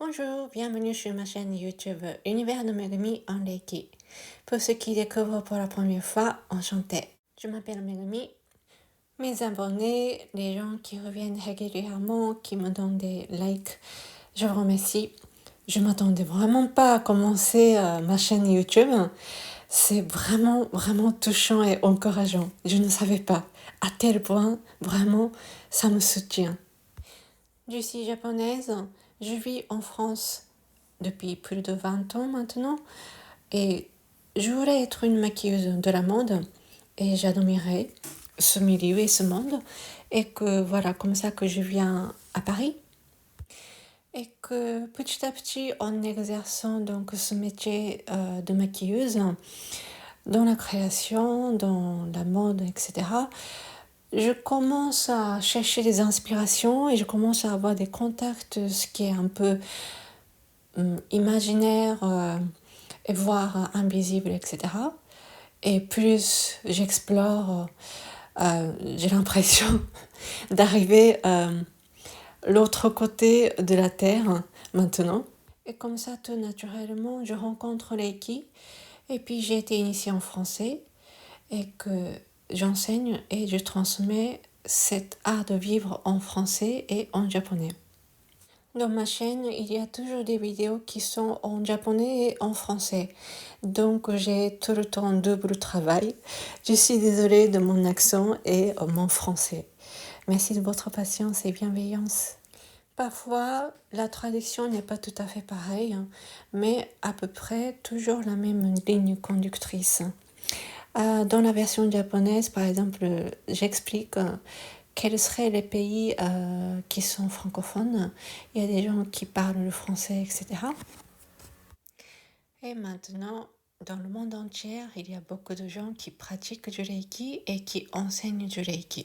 Bonjour, bienvenue sur ma chaîne YouTube Univers de Megumi en Reiki. Pour ceux qui découvrent pour la première fois, enchanté. Je m'appelle Megumi. Mes abonnés, les gens qui reviennent régulièrement, qui me donnent des likes, je vous remercie. Je m'attendais vraiment pas à commencer ma chaîne YouTube. C'est vraiment touchant et encourageant. Je ne savais pas à tel point, vraiment, ça me soutient. Je suis japonaise, je vis en France depuis plus de 20 ans maintenant et je voulais être une maquilleuse de la mode et j'admirais ce milieu et ce monde et que voilà comme ça que je viens à Paris et que petit à petit en exerçant donc ce métier de maquilleuse dans la création, dans la mode, etc., je commence à chercher des inspirations et je commence à avoir des contacts, ce qui est un peu imaginaire et voire invisible, etc. Et plus j'explore, j'ai l'impression d'arriver l'autre côté de la Terre maintenant. Et comme ça, tout naturellement, je rencontre Reiki. Et puis j'ai été initiée en français et que j'enseigne et je transmets cet art de vivre en français et en japonais. Dans ma chaîne, il y a toujours des vidéos qui sont en japonais et en français. Donc j'ai tout le temps double travail. Je suis désolée de mon accent et mon français. Merci de votre patience et bienveillance. Parfois, la traduction n'est pas tout à fait pareille, mais à peu près toujours la même ligne conductrice. Dans la version japonaise, par exemple, j'explique quels seraient les pays qui sont francophones. Il y a des gens qui parlent le français, etc. Et maintenant, dans le monde entier, il y a beaucoup de gens qui pratiquent du Reiki et qui enseignent du Reiki.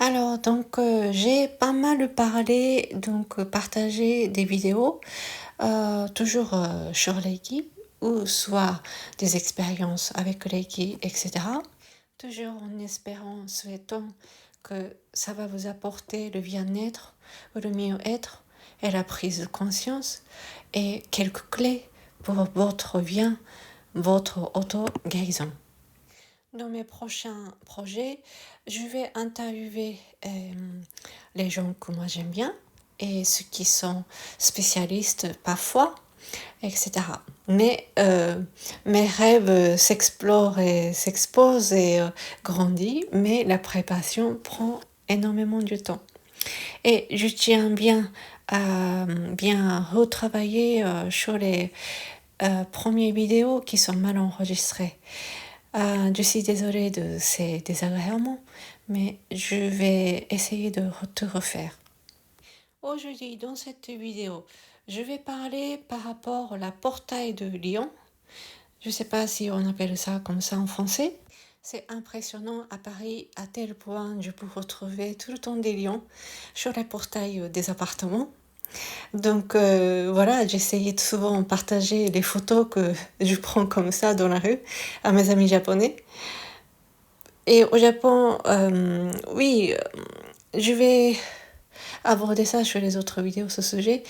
Alors, donc, j'ai pas mal parlé, donc partagé des vidéos, toujours sur Reiki, ou soit des expériences avec Reiki, etc. Toujours en espérant, souhaitant que ça va vous apporter le bien-être ou le mieux-être et la prise de conscience et quelques clés pour votre bien, votre auto-guérison. Dans mes prochains projets, je vais interviewer les gens que moi j'aime bien et ceux qui sont spécialistes parfois, etc. Mais mes rêves s'explorent et s'exposent et grandissent, mais la préparation prend énormément de temps. Et je tiens bien à bien retravailler sur les premières vidéos qui sont mal enregistrées. Je suis désolée de ces désagréments, mais je vais essayer de tout refaire. Aujourd'hui, dans cette vidéo, je vais parler par rapport à la portail de Lyon. Je ne sais pas si on appelle ça comme ça en français. C'est impressionnant à Paris à tel point je peux retrouver tout le temps des lions sur les portails des appartements. Donc voilà, j'essayais de souvent partager les photos que je prends comme ça dans la rue à mes amis japonais. Et au Japon, oui, je vais aborder ça sur les autres vidéos, ce sujet.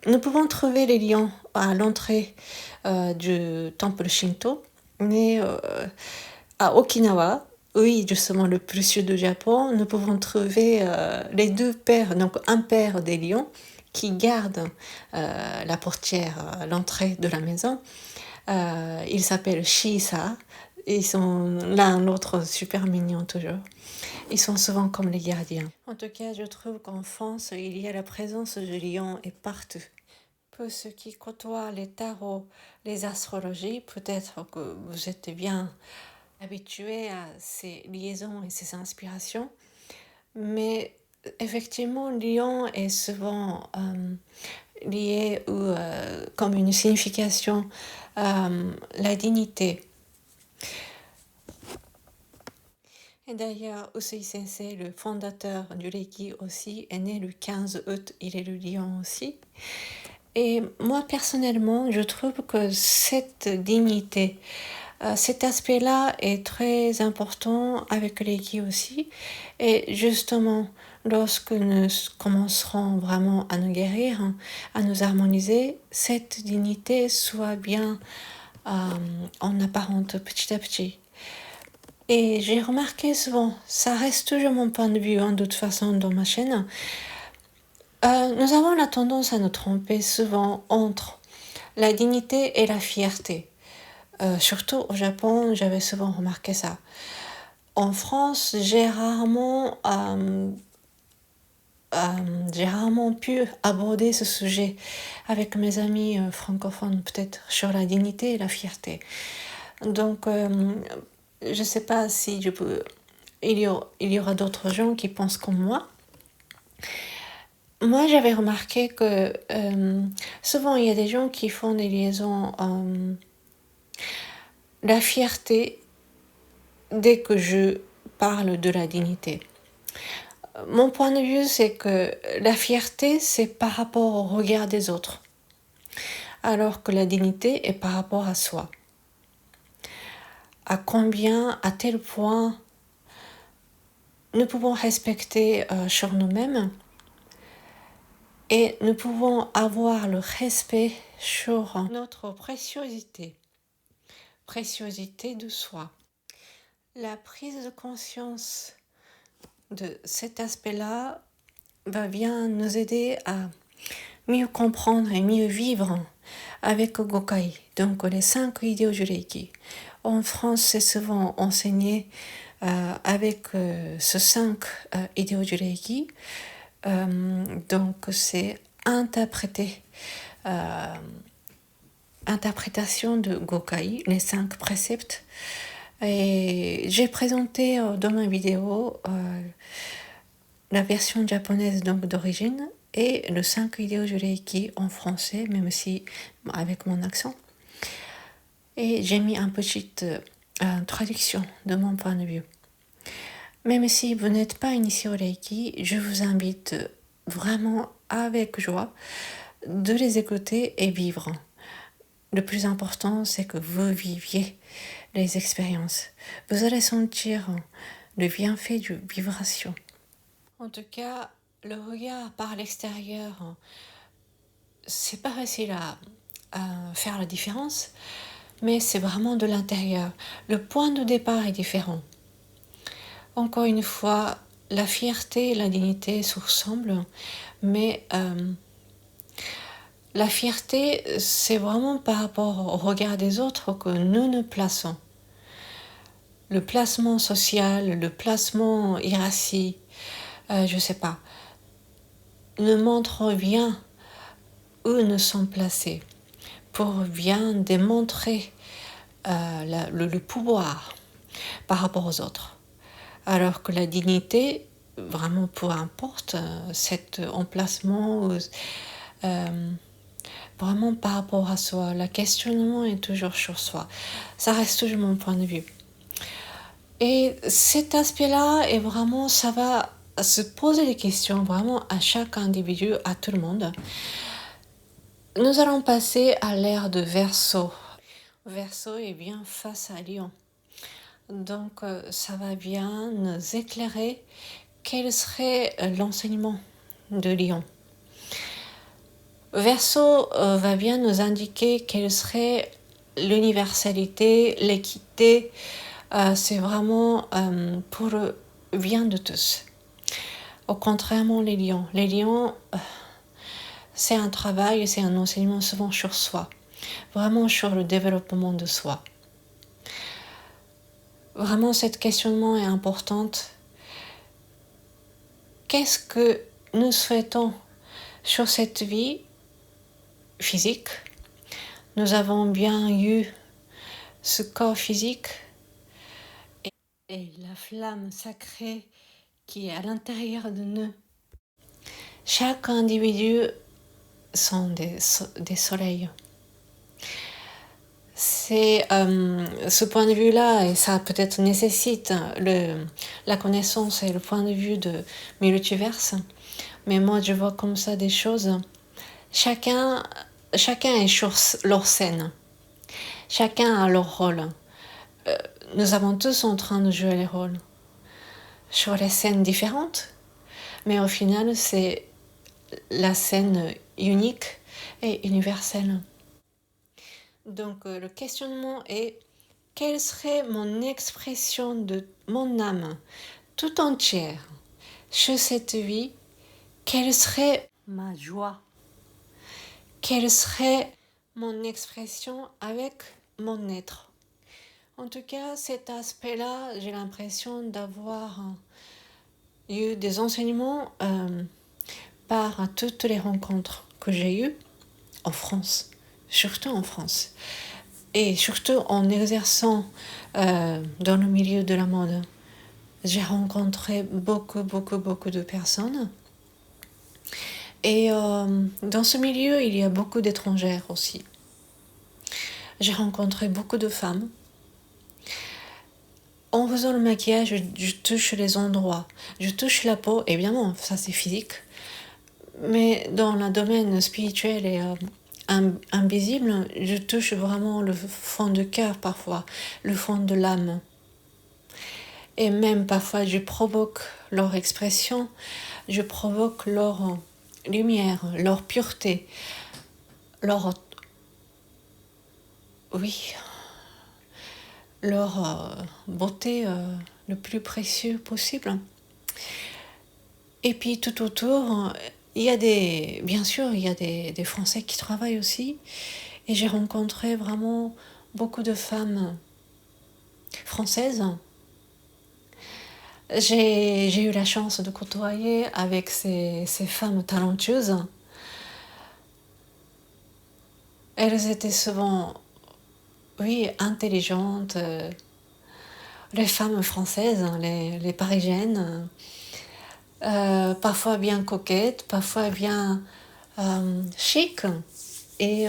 Nous pouvons trouver les lions à l'entrée du temple Shinto, mais à Okinawa, oui, justement le plus sud du Japon, nous pouvons trouver les deux pères, donc un père des lions qui garde la portière à l'entrée de la maison. Il s'appelle Shisa. Ils sont l'un l'autre super mignons toujours. Ils sont souvent comme les gardiens. En tout cas, je trouve qu'en France, il y a la présence de lions et partout. Pour ceux qui côtoient les tarots, les astrologies, peut-être que vous êtes bien habitués à ces liaisons et ces inspirations. Mais effectivement, lion est souvent lié ou comme une signification la dignité. Et d'ailleurs, Usui Sensei, le fondateur du Reiki aussi, est né le 15 août, il est le lion aussi. Et moi, personnellement, je trouve que cette dignité, cet aspect-là est très important avec Reiki aussi. Et justement, lorsque nous commencerons vraiment à nous guérir, à nous harmoniser, cette dignité soit bien en apparente petit à petit. Et j'ai remarqué souvent, ça reste toujours mon point de vue, de toute façon, dans ma chaîne, nous avons la tendance à nous tromper souvent entre la dignité et la fierté. Surtout au Japon, j'avais souvent remarqué ça. En France, j'ai rarement pu aborder ce sujet avec mes amis francophones, peut-être sur la dignité et la fierté. Donc, je ne sais pas si il y aura d'autres gens qui pensent comme moi. Moi, j'avais remarqué que souvent, il y a des gens qui font des liaisons. La fierté, dès que je parle de la dignité. Mon point de vue, c'est que la fierté, c'est par rapport au regard des autres, alors que la dignité est par rapport à soi. À tel point, nous pouvons respecter sur nous-mêmes et nous pouvons avoir le respect sur notre préciosité de soi. La prise de conscience de cet aspect-là va bien nous aider à mieux comprendre et mieux vivre avec Gokai, donc les 5 idéaux du Reiki. En France, c'est souvent enseigné avec ce 5 idéaux du Reiki. Donc, c'est interprétation de Gokai, les 5 préceptes. Et j'ai présenté dans ma vidéo la version japonaise donc d'origine et le 5 idéaux du Reiki en français, même si avec mon accent. Et j'ai mis une petite traduction de mon point de vue. Même si vous n'êtes pas initié au Reiki, je vous invite vraiment avec joie de les écouter et vivre. Le plus important, c'est que vous viviez les expériences. Vous allez sentir le bienfait du vibration. En tout cas, le regard par l'extérieur, c'est pas facile à faire la différence, mais c'est vraiment de l'intérieur. Le point de départ est différent. Encore une fois, la fierté et la dignité se ressemblent, mais la fierté, c'est vraiment par rapport au regard des autres que nous nous plaçons. Le placement social, le placement hiérarchie, je sais pas, nous montre bien où nous sommes placés pour bien démontrer le pouvoir par rapport aux autres. Alors que la dignité, vraiment peu importe cet emplacement, vraiment par rapport à soi, le questionnement est toujours sur soi. Ça reste toujours mon point de vue. Et cet aspect-là est vraiment, ça va se poser des questions vraiment à chaque individu, à tout le monde. Nous allons passer à l'ère de Verseau. Verseau est bien face à Lion. Donc ça va bien nous éclairer quel serait l'enseignement de Lion. Verseau va bien nous indiquer quelle serait l'universalité, l'équité. C'est vraiment pour le bien de tous. Au contrairement les lions, c'est un travail, c'est un enseignement souvent sur soi, vraiment sur le développement de soi. Vraiment, cet questionnement est important. Qu'est-ce que nous souhaitons sur cette vie physique? Nous avons bien eu ce corps physique et la flamme sacrée qui est à l'intérieur de nous. Chaque individu sont des soleils. C'est ce point de vue-là, et ça peut-être nécessite la connaissance et le point de vue de multivers, mais moi je vois comme ça des choses. Chacun est sur leur scène, chacun a leur rôle. Nous avons tous en train de jouer les rôles sur les scènes différentes, Mais au final, c'est la scène unique et universelle. Donc le questionnement est: quelle serait mon expression de mon âme tout entière sur cette vie? Quelle serait ma joie? Quelle serait mon expression avec mon être? En tout cas, cet aspect-là, j'ai l'impression d'avoir eu des enseignements par toutes les rencontres que j'ai eues en France, surtout en France, et surtout en exerçant dans le milieu de la mode. J'ai rencontré beaucoup de personnes. Et dans ce milieu, il y a beaucoup d'étrangères aussi. J'ai rencontré beaucoup de femmes. En faisant le maquillage, je touche les endroits, je touche la peau, évidemment, ça c'est physique. Mais dans le domaine spirituel et invisible, je touche vraiment le fond du cœur parfois, le fond de l'âme. Et même parfois, je provoque leur expression, je provoque leur lumière, leur pureté, leur... Oui, leur beauté le plus précieux possible. Et puis tout autour, il y a bien sûr, il y a des Français qui travaillent aussi. Et j'ai rencontré vraiment beaucoup de femmes françaises. J'ai eu la chance de côtoyer avec ces femmes talentueuses. Elles étaient souvent, oui, intelligentes. Les femmes françaises, les parisiennes, parfois bien coquettes, parfois bien chic et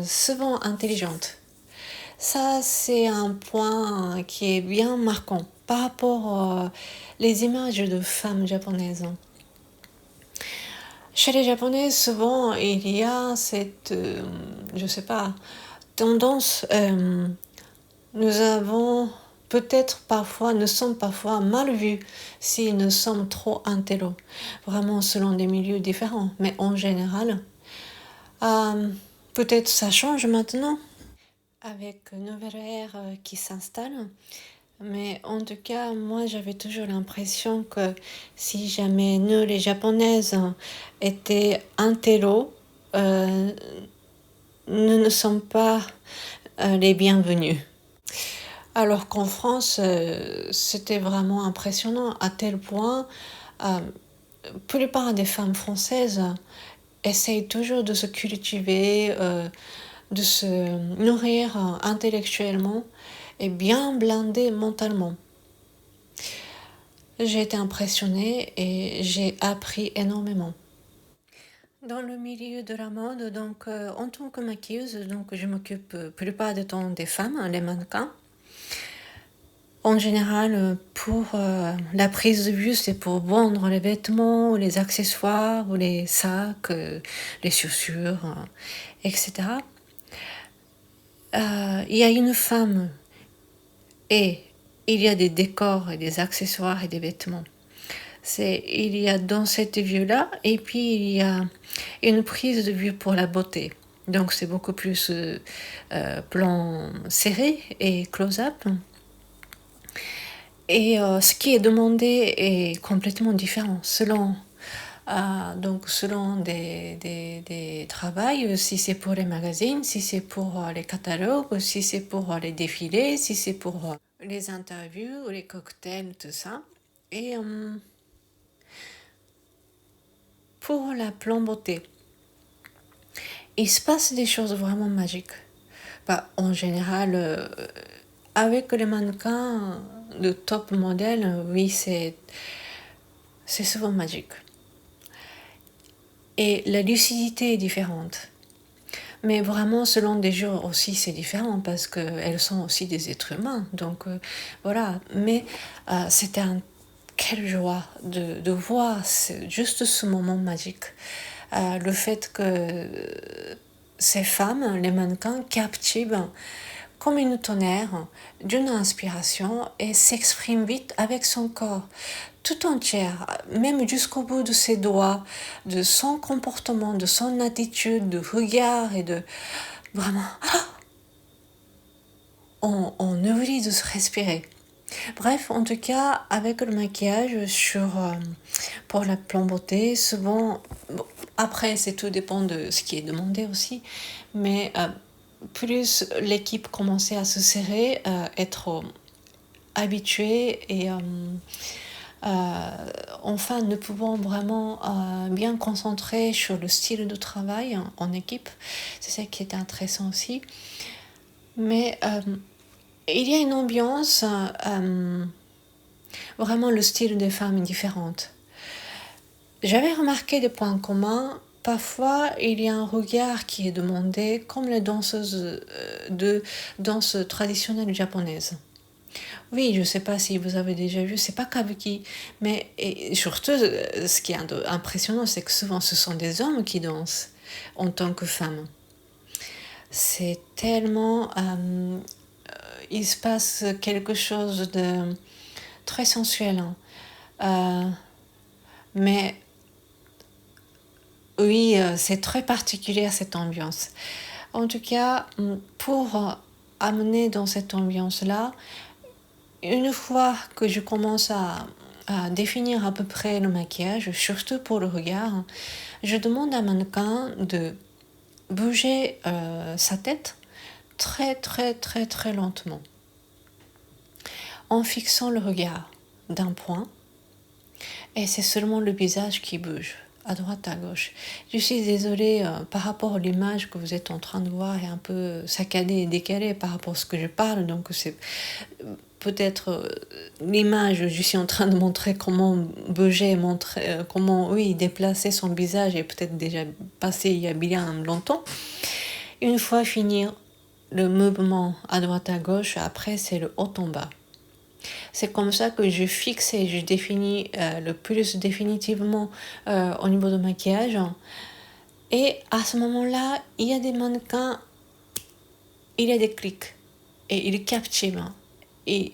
souvent intelligente. Ça, c'est un point qui est bien marquant par rapport les images de femmes japonaises. Chez les Japonais, souvent, il y a cette, je sais pas, tendance. Nous avons peut-être parfois, nous sommes parfois mal vus si nous sommes trop intello, vraiment selon des milieux différents. Mais en général, peut-être ça change maintenant avec une nouvelle ère qui s'installe. Mais en tout cas, moi j'avais toujours l'impression que si jamais nous les Japonaises étaient intello, nous ne sommes pas les bienvenus. Alors qu'en France, c'était vraiment impressionnant à tel point, la plupart des femmes françaises essayent toujours de se cultiver, de se nourrir intellectuellement et bien blindées mentalement. J'ai été impressionnée et j'ai appris énormément. Dans le milieu de la mode, donc en tant que maquilleuse, donc je m'occupe la plupart du temps des femmes, les mannequins. En général, pour la prise de vue, c'est pour vendre les vêtements, ou les accessoires, ou les sacs, les chaussures, etc. Il y a une femme et il y a des décors et des accessoires et des vêtements. Il y a dans cette vue-là, et puis il y a une prise de vue pour la beauté. Donc c'est beaucoup plus plan serré et close-up. Et ce qui est demandé est complètement différent selon des travails, si c'est pour les magazines, si c'est pour les catalogues, si c'est pour les défilés, si c'est pour les interviews, les cocktails, tout ça. Et pour la plan beauté, il se passe des choses vraiment magiques. En général, avec les mannequins de top modèle, oui, c'est souvent magique. Et la lucidité est différente. Mais vraiment, selon des jours aussi, c'est différent parce qu'elles sont aussi des êtres humains. Donc voilà. Mais c'était quelle joie de voir juste ce moment magique. Le fait que ces femmes, les mannequins, captivent comme une tonnerre d'une inspiration et s'exprime vite avec son corps tout entière, même jusqu'au bout de ses doigts, de son comportement, de son attitude, de regard et de vraiment, on oublie de se respirer. Bref, en tout cas, avec le maquillage pour la plan beauté, souvent, bon, après, c'est tout dépend de ce qui est demandé aussi, mais plus l'équipe commençait à se serrer, être habituée et enfin ne pouvant vraiment bien concentrer sur le style de travail en équipe. C'est ça qui est intéressant aussi. Mais il y a une ambiance, vraiment le style des femmes est différent. J'avais remarqué des points communs. Parfois, il y a un regard qui est demandé, comme les danseuses de danse traditionnelle japonaise. Oui, je ne sais pas si vous avez déjà vu, c'est pas kabuki, mais et surtout, ce qui est impressionnant, c'est que souvent ce sont des hommes qui dansent en tant que femmes. C'est tellement, il se passe quelque chose de très sensuel, hein. Mais oui, c'est très particulier cette ambiance. En tout cas, pour amener dans cette ambiance-là, une fois que je commence à définir à peu près le maquillage, surtout pour le regard, je demande à un mannequin de bouger sa tête très très très très lentement, en fixant le regard d'un point, et c'est seulement le visage qui bouge, à droite, à gauche. Je suis désolée, par rapport à l'image que vous êtes en train de voir est un peu saccadée et décalée par rapport à ce que je parle, donc c'est peut-être l'image, je suis en train de montrer comment bouger, comment, oui, déplacer son visage est peut-être déjà passé il y a bien longtemps. Une fois fini le mouvement à droite à gauche, après c'est le haut en bas. C'est comme ça que je fixe et je définis le plus définitivement au niveau de maquillage. Et à ce moment-là, il y a des mannequins, il y a des clics et ils captivent. Et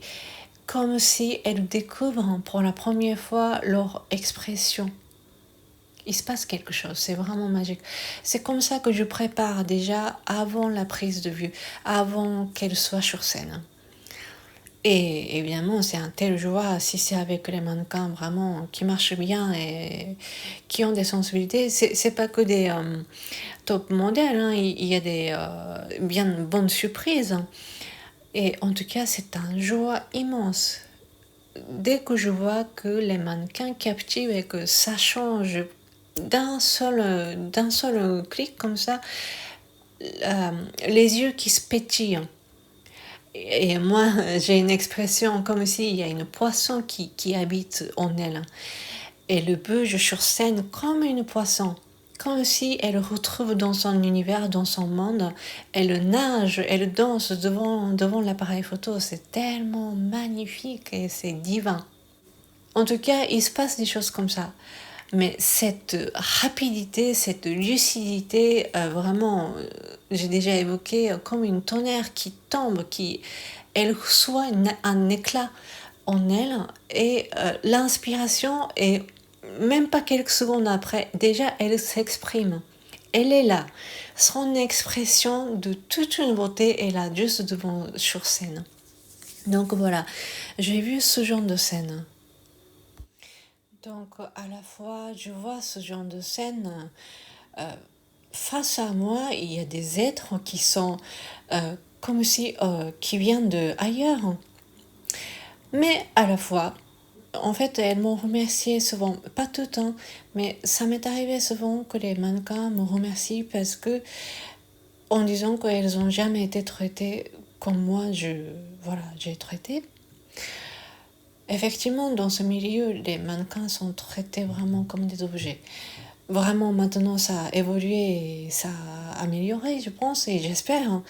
comme si elles découvrent pour la première fois leur expression. Il se passe quelque chose, c'est vraiment magique. C'est comme ça que je prépare déjà avant la prise de vue, avant qu'elle soit sur scène. Et évidemment, c'est un tel joie si c'est avec les mannequins vraiment qui marchent bien et qui ont des sensibilités. C'est pas que des top modèles, hein. Il y a des bien bonnes surprises. Et en tout cas, c'est un joie immense. Dès que je vois que les mannequins captivent et que ça change d'un seul clic comme ça, les yeux qui se pétillent. Et moi, j'ai une expression comme s'il y a une poisson qui habite en elle. Et le bouge sur scène comme une poisson. Comme si elle retrouve dans son univers, dans son monde. Elle nage, elle danse devant l'appareil photo. C'est tellement magnifique et c'est divin. En tout cas, il se passe des choses comme ça. Mais cette rapidité, cette lucidité, vraiment, j'ai déjà évoqué comme une tonnerre qui tombe, elle reçoit un éclat en elle et l'inspiration est même pas quelques secondes après, déjà elle s'exprime. Elle est là. Son expression de toute une beauté est là, juste devant sur scène. Donc voilà, j'ai vu ce genre de scène. Donc à la fois, je vois ce genre de scène. Face à moi, il y a des êtres qui sont comme si qui viennent de ailleurs. Mais à la fois, en fait, elles m'ont remercié souvent, pas tout le temps, mais ça m'est arrivé souvent que les mannequins me remercient parce que, en disant qu'elles n'ont jamais été traitées comme moi, j'ai traité. Effectivement, dans ce milieu, les mannequins sont traités vraiment comme des objets. Vraiment, maintenant, ça a évolué et ça a amélioré, je pense, et j'espère.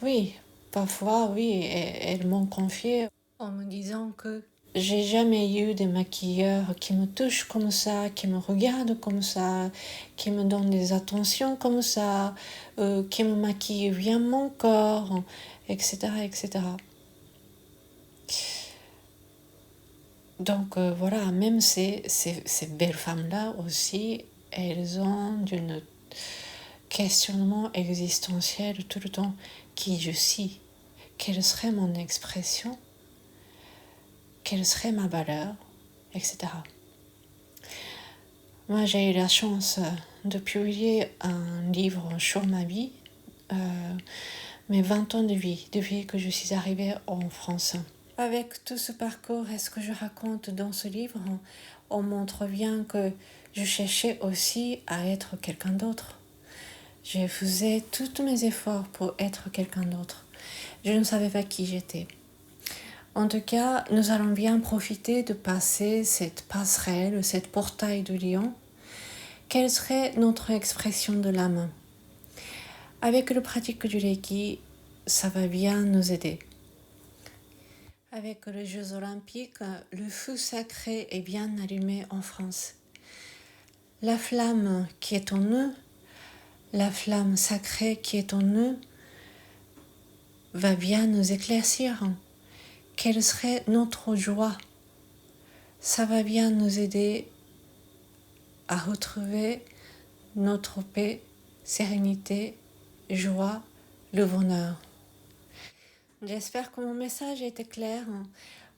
Oui, parfois, oui, elles m'ont confié en me disant que j'ai jamais eu des maquilleurs qui me touchent comme ça, qui me regardent comme ça, qui me donnent des attentions comme ça, qui me maquillent bien mon corps, etc., etc. Donc voilà, même ces belles femmes-là aussi, elles ont un questionnement existentiel tout le temps. Qui je suis? Quelle serait mon expression? Quelle serait ma valeur? Etc. Moi, j'ai eu la chance de publier un livre sur ma vie, mes 20 ans de vie, depuis que je suis arrivée en France. Avec tout ce parcours et ce que je raconte dans ce livre, on montre bien que je cherchais aussi à être quelqu'un d'autre. Je faisais tous mes efforts pour être quelqu'un d'autre. Je ne savais pas qui j'étais. En tout cas, nous allons bien profiter de passer cette passerelle, cette portail de lion. Quelle serait notre expression de l'âme? Avec le pratique du Reiki, ça va bien nous aider. Avec les Jeux Olympiques, le feu sacré est bien allumé en France. La flamme qui est en nous, la flamme sacrée qui est en nous, va bien nous éclaircir. Quelle serait notre joie? Ça va bien nous aider à retrouver notre paix, sérénité, joie, le bonheur. J'espère que mon message était clair.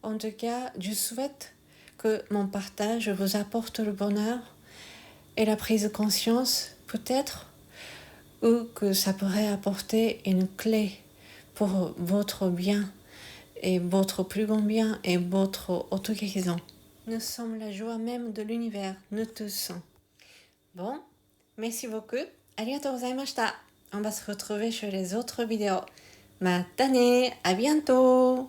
En tout cas, je souhaite que mon partage vous apporte le bonheur et la prise de conscience, peut-être, ou que ça pourrait apporter une clé pour votre bien et votre plus grand bien et votre auto-guérison. Nous sommes la joie même de l'univers, nous tous. Bon, merci beaucoup. Arigatou gozaimashita. On va se retrouver sur les autres vidéos. Matane, à bientôt.